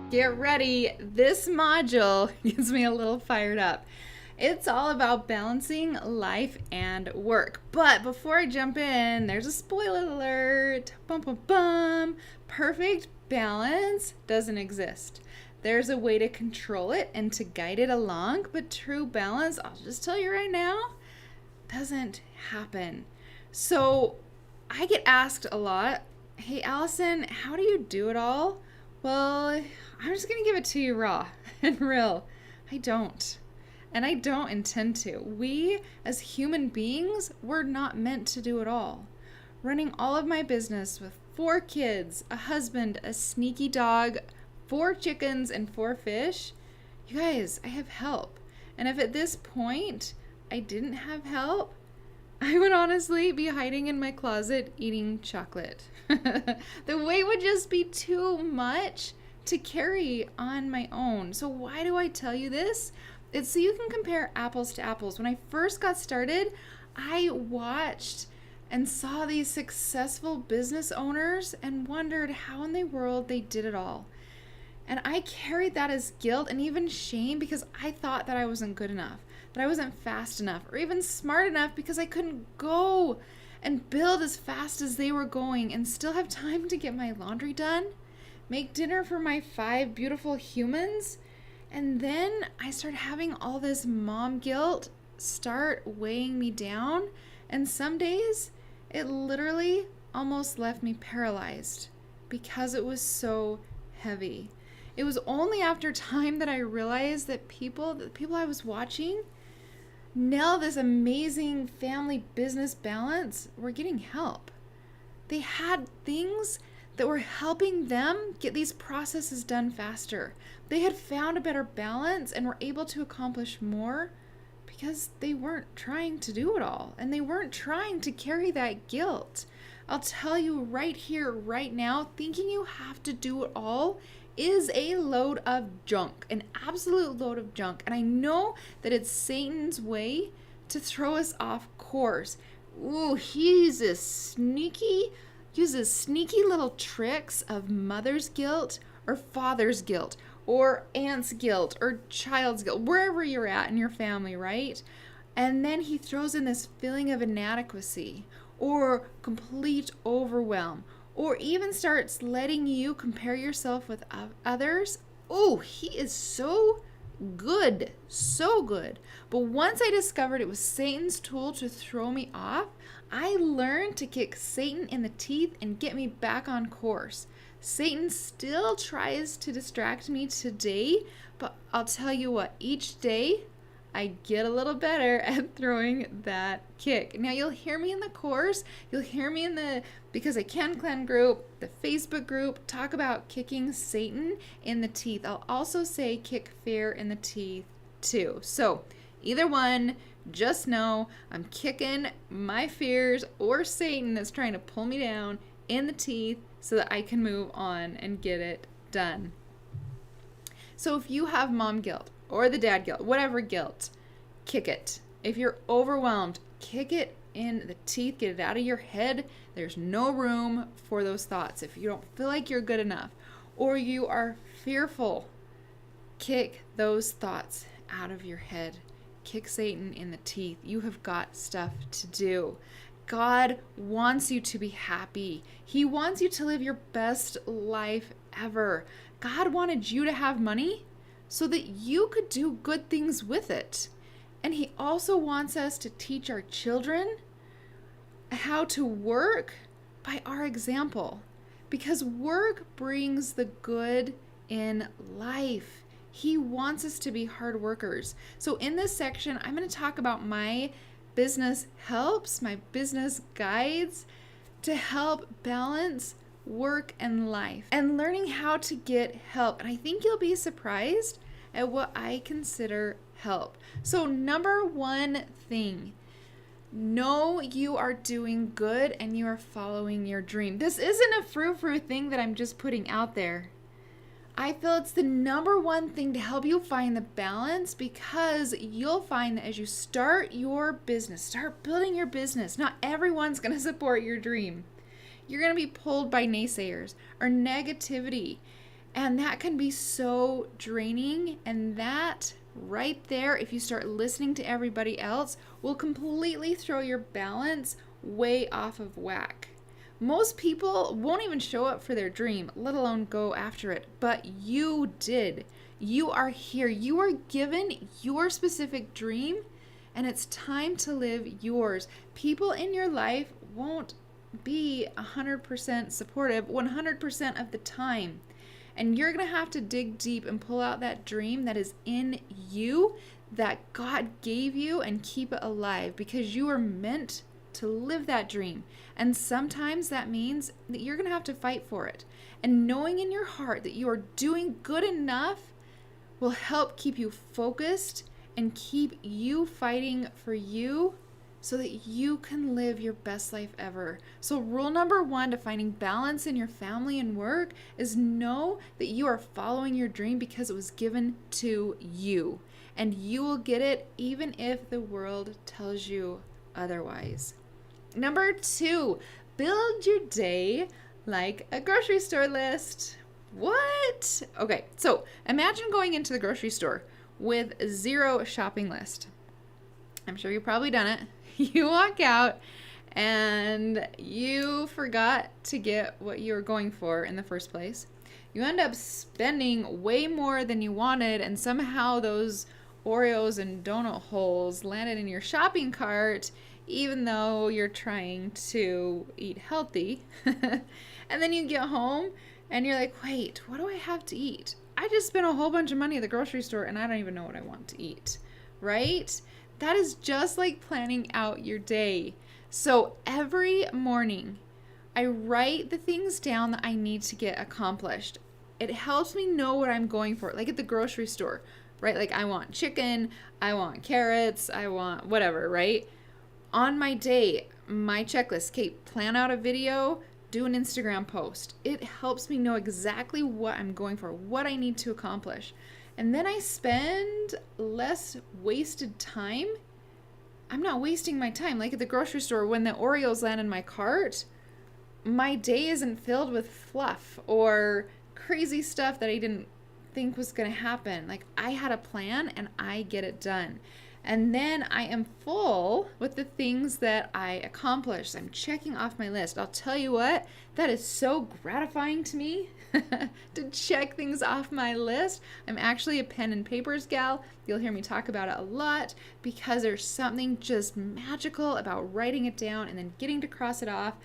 Get ready. This module gets me a little fired up. It's all about balancing life and work. But before I jump in, there's a spoiler alert. Bum, bum, bum. Perfect balance doesn't exist. There's a way to control it and to guide it along, but true balance, I'll just tell you right now, doesn't happen. So I get asked a lot, hey, Allison, how do you do it all? Well, I'm just going to give it to you raw and real. I don't. And I don't intend to. We, as human beings, we're not meant to do it all. Running all of my business with 4 kids, a husband, a sneaky dog, 4 chickens, and 4 fish, you guys, I have help. And if at this point I didn't have help, I would honestly be hiding in my closet eating chocolate. The weight would just be too much to carry on my own. So why do I tell you this? It's so you can compare apples to apples. When I first got started, I watched and saw these successful business owners and wondered how in the world they did it all. And I carried that as guilt and even shame because I thought that I wasn't good enough, that I wasn't fast enough, or even smart enough because I couldn't go and build as fast as they were going and still have time to get my laundry done, make dinner for my 5 beautiful humans. And then I started having all this mom guilt start weighing me down. And some days it literally almost left me paralyzed because it was so heavy. It was only after time that I realized that the people I was watching nail this amazing family business balance were getting help. They had things that were helping them get these processes done faster. They had found a better balance and were able to accomplish more because they weren't trying to do it all and they weren't trying to carry that guilt. I'll tell you right here, right now, thinking you have to do it all is a load of junk, an absolute load of junk. And I know that it's Satan's way to throw us off course. Ooh, he uses sneaky little tricks of mother's guilt or father's guilt or aunt's guilt or child's guilt, wherever you're at in your family, right? And then he throws in this feeling of inadequacy or complete overwhelm, or even starts letting you compare yourself with others. Oh, he is so good, so good. But once I discovered it was Satan's tool to throw me off, I learned to kick Satan in the teeth and get me back on course. Satan still tries to distract me today, but I'll tell you what, each day I get a little better at throwing that kick. Now you'll hear me in the course, you'll hear me in the Because I Can Clan group, the Facebook group, talk about kicking Satan in the teeth. I'll also say kick fear in the teeth too. So either one, just know I'm kicking my fears or Satan that's trying to pull me down in the teeth so that I can move on and get it done. So if you have mom guilt or the dad guilt, whatever guilt, kick it. If you're overwhelmed, kick it in the teeth, get it out of your head. There's no room for those thoughts. If you don't feel like you're good enough or you are fearful, kick those thoughts out of your head. Kick Satan in the teeth. You have got stuff to do. God wants you to be happy. He wants you to live your best life ever. God wanted you to have money so that you could do good things with it. And he also wants us to teach our children how to work by our example, because work brings the good in life. He wants us to be hard workers. So in this section, I'm going to talk about my business helps, my business guides to help balance work and life and learning how to get help. And I think you'll be surprised at what I consider help. So number one thing, know you are doing good and you are following your dream. This isn't a frou-frou thing that I'm just putting out there. I feel it's the number one thing to help you find the balance, because you'll find that as you start your business, start building your business, not everyone's going to support your dream. You're going to be pulled by naysayers or negativity. And that can be so draining. And that right there, if you start listening to everybody else, will completely throw your balance way off of whack. Most people won't even show up for their dream, let alone go after it. But you did. You are here. You are given your specific dream, and it's time to live yours. People in your life won't be 100% supportive 100% of the time. And you're going to have to dig deep and pull out that dream that is in you, that God gave you, and keep it alive, because you are meant to live that dream. And sometimes that means that you're going to have to fight for it. And knowing in your heart that you are doing good enough will help keep you focused and keep you fighting for you, so that you can live your best life ever. So rule number 1 to finding balance in your family and work is know that you are following your dream because it was given to you. And you will get it even if the world tells you otherwise. Number 2, build your day like a grocery store list. What? Okay, so imagine going into the grocery store with 0 shopping list. I'm sure you've probably done it. You walk out and you forgot to get what you were going for in the first place. You end up spending way more than you wanted, and somehow those Oreos and donut holes landed in your shopping cart, even though you're trying to eat healthy. And then you get home and you're like, wait, what do I have to eat? I just spent a whole bunch of money at the grocery store and I don't even know what I want to eat, right? That is just like planning out your day. So every morning, I write the things down that I need to get accomplished. It helps me know what I'm going for. Like at the grocery store, right? Like I want chicken, I want carrots, I want whatever, right? On my day, my checklist, Kate, plan out a video, do an Instagram post. It helps me know exactly what I'm going for, what I need to accomplish. And then I spend less wasted time. I'm not wasting my time. Like at the grocery store, when the Oreos land in my cart, my day isn't filled with fluff or crazy stuff that I didn't think was going to happen. Like I had a plan and I get it done. And then I am full with the things that I accomplished. I'm checking off my list. I'll tell you what, that is so gratifying to me to check things off my list. I'm actually a pen and papers gal. You'll hear me talk about it a lot because there's something just magical about writing it down and then getting to cross it off,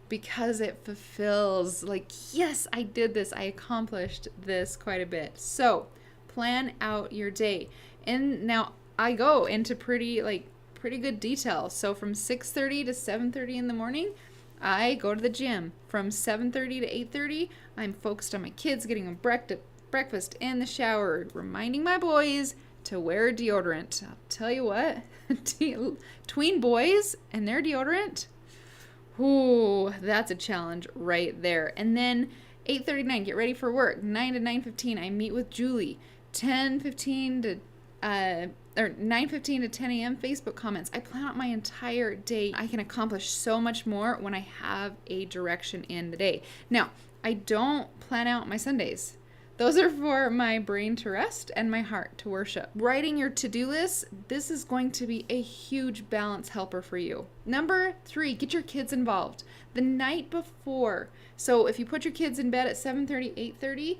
because it fulfills, like, yes, I did this. I accomplished this quite a bit. So plan out your day. And now I go into pretty good detail. So from 6:30 to 7:30 in the morning, I go to the gym. From 7:30 to 8:30, I'm focused on my kids, getting them breakfast in the shower, reminding my boys to wear deodorant. I'll tell you what, tween boys and their deodorant, ooh, that's a challenge right there. And then 8:39, get ready for work. 9 to 9:15, I meet with Julie. 9:15 to 10 a.m. Facebook comments. I plan out my entire day. I can accomplish so much more when I have a direction in the day. Now, I don't plan out my Sundays. Those are for my brain to rest and my heart to worship. Writing your to-do list, this is going to be a huge balance helper for you. Number 3, get your kids involved. The night before. So if you put your kids in bed at 7:30, 8:30,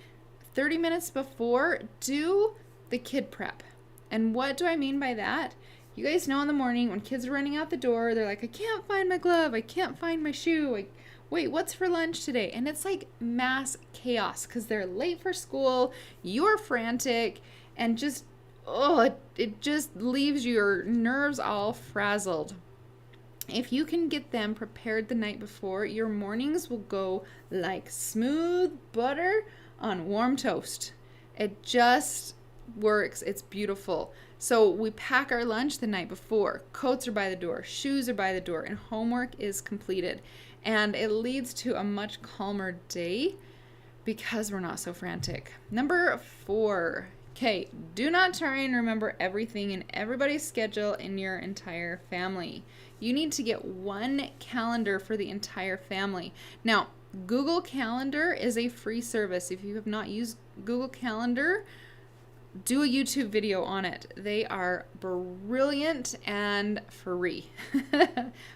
30 minutes before, do the kid prep. And what do I mean by that? You guys know in the morning when kids are running out the door, they're like, I can't find my glove, I can't find my shoe, wait, what's for lunch today? And it's like mass chaos because they're late for school, you're frantic, and just, it just leaves your nerves all frazzled. If you can get them prepared the night before, your mornings will go like smooth butter on warm toast. It just works. It's beautiful. So we pack our lunch the night before. Coats are by the door, shoes are by the door, and homework is completed. And it leads to a much calmer day because we're not so frantic. Number 4. Okay, do not try and remember everything in everybody's schedule in your entire family. You need to get one calendar for the entire family. Now, Google Calendar is a free service. If you have not used Google Calendar, do a YouTube video on it. They are brilliant and free.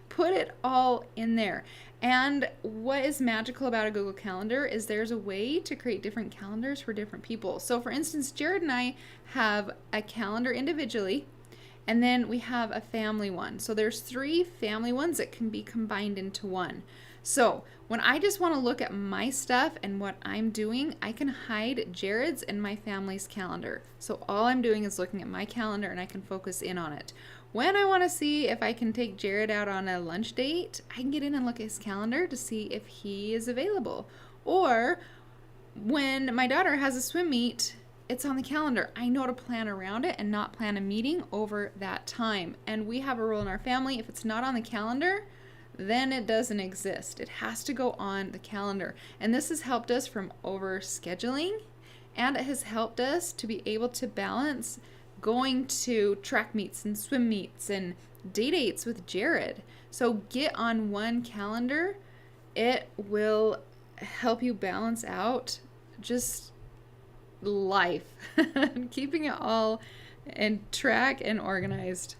Put it all in there. And what is magical about a Google Calendar is there's a way to create different calendars for different people. So for instance, Jared and I have a calendar individually, and then we have a family one. So there's 3 family ones that can be combined into one. So when I just want to look at my stuff and what I'm doing, I can hide Jared's and my family's calendar. So all I'm doing is looking at my calendar and I can focus in on it. When I want to see if I can take Jared out on a lunch date, I can get in and look at his calendar to see if he is available. Or when my daughter has a swim meet, it's on the calendar. I know to plan around it and not plan a meeting over that time. And we have a rule in our family, if it's not on the calendar, then it doesn't exist. It has to go on the calendar. And this has helped us from over scheduling, and it has helped us to be able to balance going to track meets and swim meets and day dates with Jared. So get on one calendar. It will help you balance out just life, keeping it all in track and organized.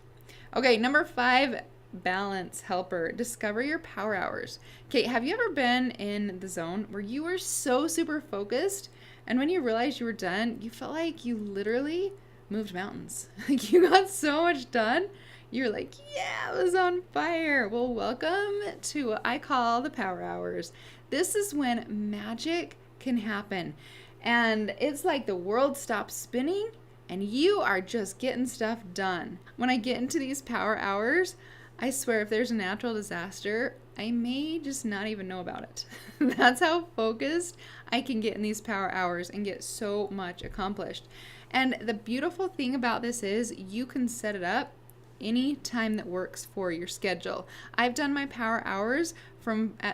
Okay, number 5, balance helper. Discover your power hours. Okay, have you ever been in the zone where you were so super focused, and when you realized you were done, you felt like you literally moved mountains? Like you got so much done. You're like, yeah, I was on fire. Well, welcome to what I call the power hours. This is when magic can happen. And it's like the world stops spinning and you are just getting stuff done. When I get into these power hours, I swear if there's a natural disaster, I may just not even know about it. That's how focused I can get in these power hours and get so much accomplished. And the beautiful thing about this is you can set it up any time that works for your schedule. I've done my power hours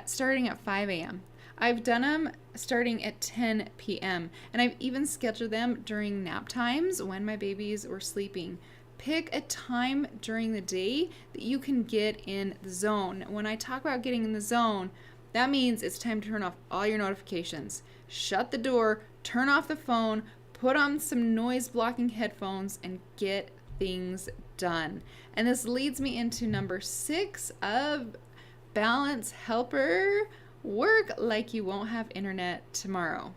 starting at 5 a.m. I've done them starting at 10 p.m. and I've even scheduled them during nap times when my babies were sleeping. Pick a time during the day that you can get in the zone. When I talk about getting in the zone, that means it's time to turn off all your notifications. Shut the door, turn off the phone, put on some noise blocking headphones, and get things done. And this leads me into number 6 of balance helper. Work like you won't have internet tomorrow.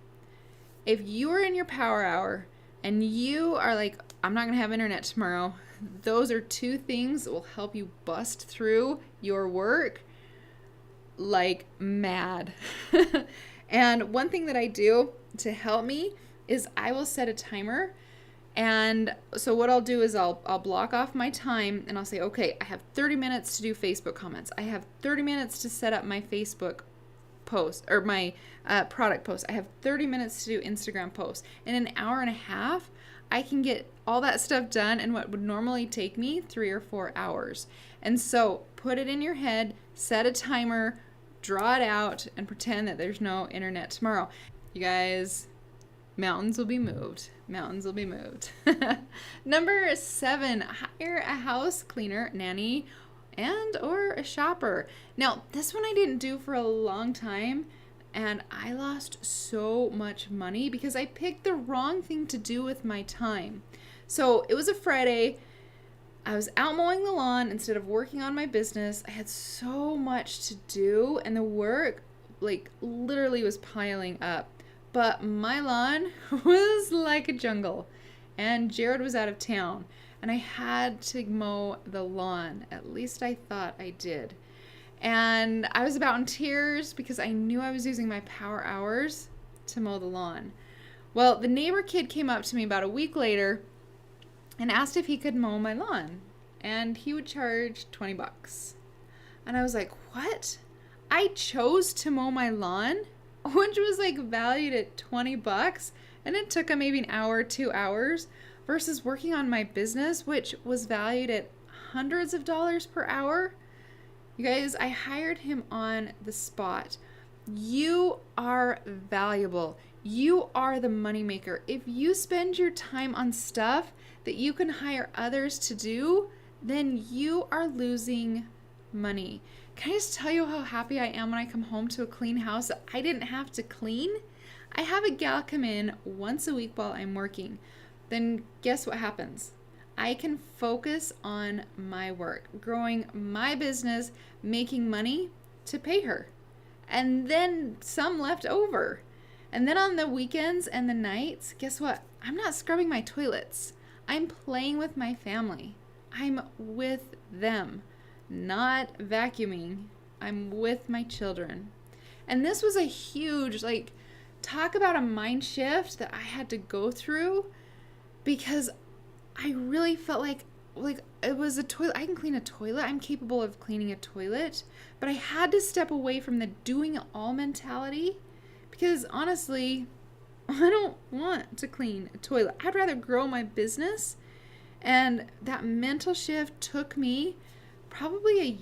If you are in your power hour and you are like, I'm not going to have internet tomorrow, those are 2 things that will help you bust through your work like mad. And one thing that I do to help me is I will set a timer. And so what I'll do is I'll block off my time and I'll say, okay, I have 30 minutes to do Facebook comments. I have 30 minutes to set up my Facebook post or my product post. I have 30 minutes to do Instagram posts. In an hour and a half, I can get all that stuff done in what would normally take me 3 or 4 hours. And so put it in your head, set a timer, draw it out, and pretend that there's no internet tomorrow. You guys, mountains will be moved. Mountains will be moved. Number 7, hire a house cleaner, nanny, and or a shopper. Now, this one I didn't do for a long time, and I lost so much money because I picked the wrong thing to do with my time. So it was a Friday. I was out mowing the lawn instead of working on my business. I had so much to do, and the work like literally was piling up. But my lawn was like a jungle, and Jared was out of town, and I had to mow the lawn. At least I thought I did. And I was about in tears because I knew I was using my power hours to mow the lawn. Well, the neighbor kid came up to me about a week later and asked if he could mow my lawn, and he would charge $20. And I was like, what? I chose to mow my lawn, which was like valued at $20, and it took him maybe an hour, 2 hours, versus working on my business, which was valued at hundreds of dollars per hour. You guys, I hired him on the spot. You are valuable. You are the moneymaker. If you spend your time on stuff that you can hire others to do, then you are losing money. Can I just tell you how happy I am when I come home to a clean house that I didn't have to clean? I have a gal come in once a week while I'm working. Then guess what happens? I can focus on my work, growing my business, making money to pay her, and then some left over. And then on the weekends and the nights, guess what? I'm not scrubbing my toilets. I'm playing with my family. I'm with them, not vacuuming. I'm with my children. And this was a huge, talk about a mind shift that I had to go through, because I really felt like it was a toilet. I can clean a toilet. I'm capable of cleaning a toilet, but I had to step away from the doing it all mentality, because honestly, I don't want to clean a toilet. I'd rather grow my business. And that mental shift took me probably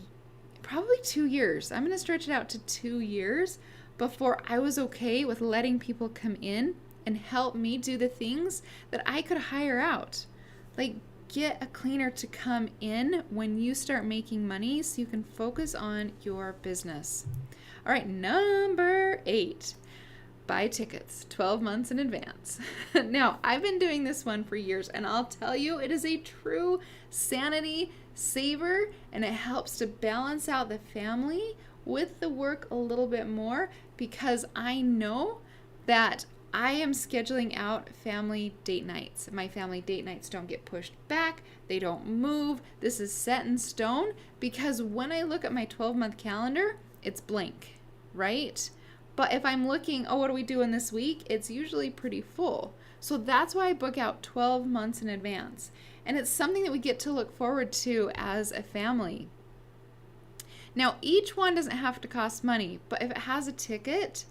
2 years. I'm going to stretch it out to 2 years before I was okay with letting people come in and help me do the things that I could hire out. Like, get a cleaner to come in when you start making money so you can focus on your business. All right, number 8. Buy tickets 12 months in advance. Now, I've been doing this one for years, and I'll tell you, it is a true sanity saver, and it helps to balance out the family with the work a little bit more, because I know that I am scheduling out family date nights. My family date nights don't get pushed back. They don't move. This is set in stone, because when I look at my 12-month calendar, it's blank, right? But if I'm looking, what are we doing this week? It's usually pretty full. So that's why I book out 12 months in advance. And it's something that we get to look forward to as a family. Now, each one doesn't have to cost money, but if it has a ticket,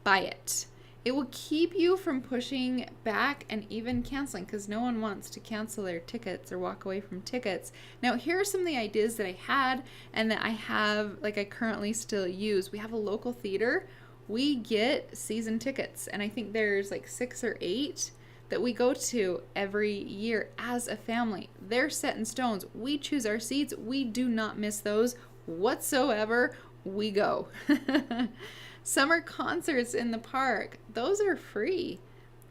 buy it. It will keep you from pushing back and even canceling, because no one wants to cancel their tickets or walk away from tickets. Now, here are some of the ideas that I had and that I have, I currently still use. We have a local theater. We get season tickets, and I think there's 6 or 8 that we go to every year as a family. They're set in stones. We choose our seats. We do not miss those whatsoever. We go. Summer concerts in the park, those are free.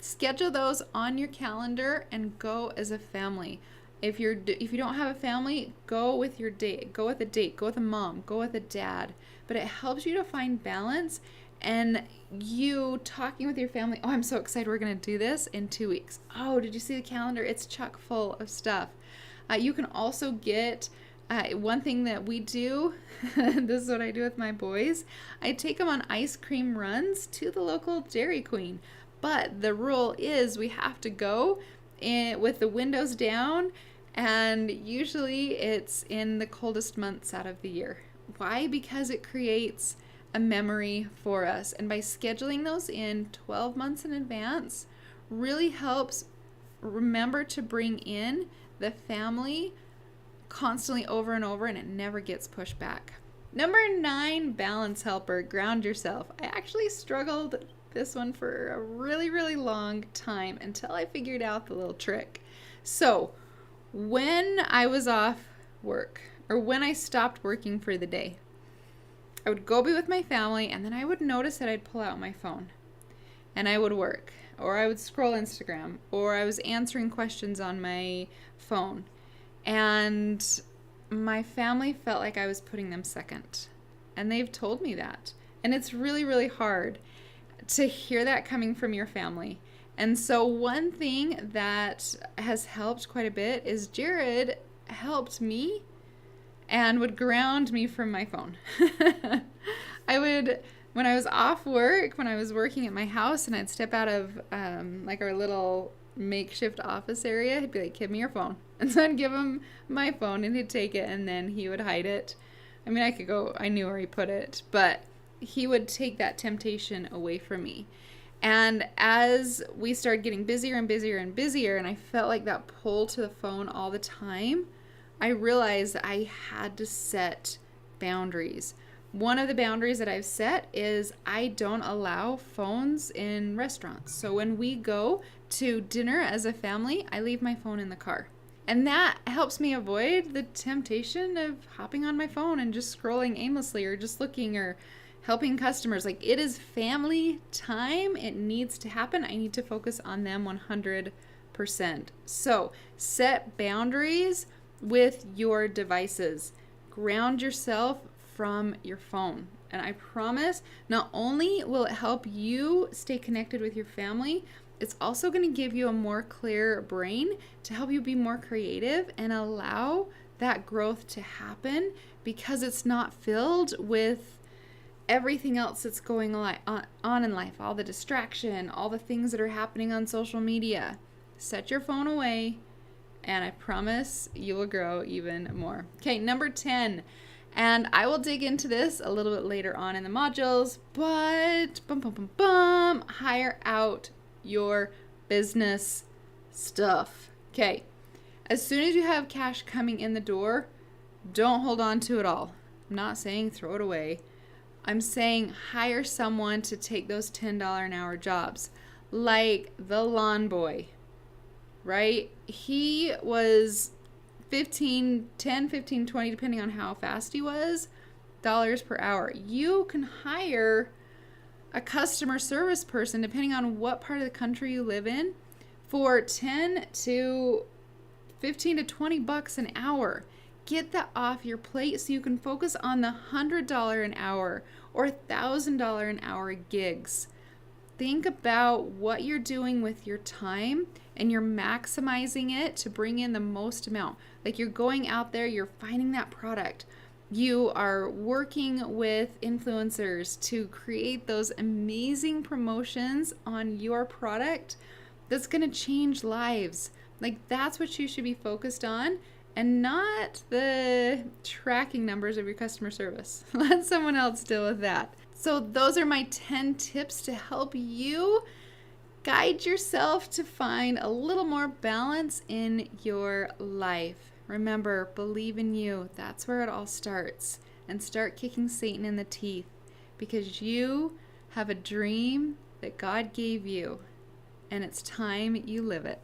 Schedule those on your calendar and go as a family. If you don't have a family, go with your date. Go with a date. Go with a mom. Go with a dad. But it helps you to find balance, and you talking with your family. Oh, I'm so excited. We're going to do this in 2 weeks. Oh, did you see the calendar? It's chock full of stuff. You can also get one thing that we do, this is what I do with my boys, I take them on ice cream runs to the local Dairy Queen. But the rule is we have to go with the windows down, and usually it's in the coldest months out of the year. Why? Because it creates a memory for us. And by scheduling those in 12 months in advance really helps remember to bring in the family constantly over and over, and it never gets pushed back. Number 9, balance helper, ground yourself. I actually struggled this one for a really, really long time until I figured out the little trick. So when I was off work, or when I stopped working for the day, I would go be with my family, and then I would notice that I'd pull out my phone and I would work, or I would scroll Instagram, or I was answering questions on my phone. And my family felt like I was putting them second. And they've told me that. And it's really, really hard to hear that coming from your family. And so one thing that has helped quite a bit is Jared helped me and would ground me from my phone. When I was off work, when I was working at my house, and I'd step out of our little makeshift office area, he'd be like, give me your phone. And so I'd give him my phone, and he'd take it, and then he would hide it. I mean, I knew where he put it, but he would take that temptation away from me. And as we started getting busier and busier and busier, and I felt like that pull to the phone all the time, I realized that I had to set boundaries. One of the boundaries that I've set is I don't allow phones in restaurants. So when we go to dinner as a family, I leave my phone in the car. And that helps me avoid the temptation of hopping on my phone and just scrolling aimlessly or just looking or helping customers. Like, it is family time. It needs to happen. I need to focus on them 100%. So set boundaries with your devices. Ground yourself from your phone. And I promise, not only will it help you stay connected with your family, it's also going to give you a more clear brain to help you be more creative and allow that growth to happen, because it's not filled with everything else that's going on in life, all the distraction, all the things that are happening on social media. Set your phone away, and I promise you will grow even more. Okay, number 10. And I will dig into this a little bit later on in the modules, but hire out your business stuff. Okay, as soon as you have cash coming in the door, don't hold on to it all. I'm not saying throw it away. I'm saying hire someone to take those $10 an hour jobs, like the lawn boy, right? He was 10, 15, 20, depending on how fast he was, dollars per hour. You can hire a customer service person, depending on what part of the country you live in, for 10 to 15 to 20 bucks an hour. Get that off your plate so you can focus on the $100 an hour or $1,000 an hour gigs. Think about what you're doing with your time, and you're maximizing it to bring in the most amount. Like, you're going out there, you're finding that product. You are working with influencers to create those amazing promotions on your product that's going to change lives. Like, that's what you should be focused on, and not the tracking numbers of your customer service. Let someone else deal with that. So those are my 10 tips to help you guide yourself to find a little more balance in your life. Remember, believe in you. That's where it all starts. And start kicking Satan in the teeth, because you have a dream that God gave you, and it's time you live it.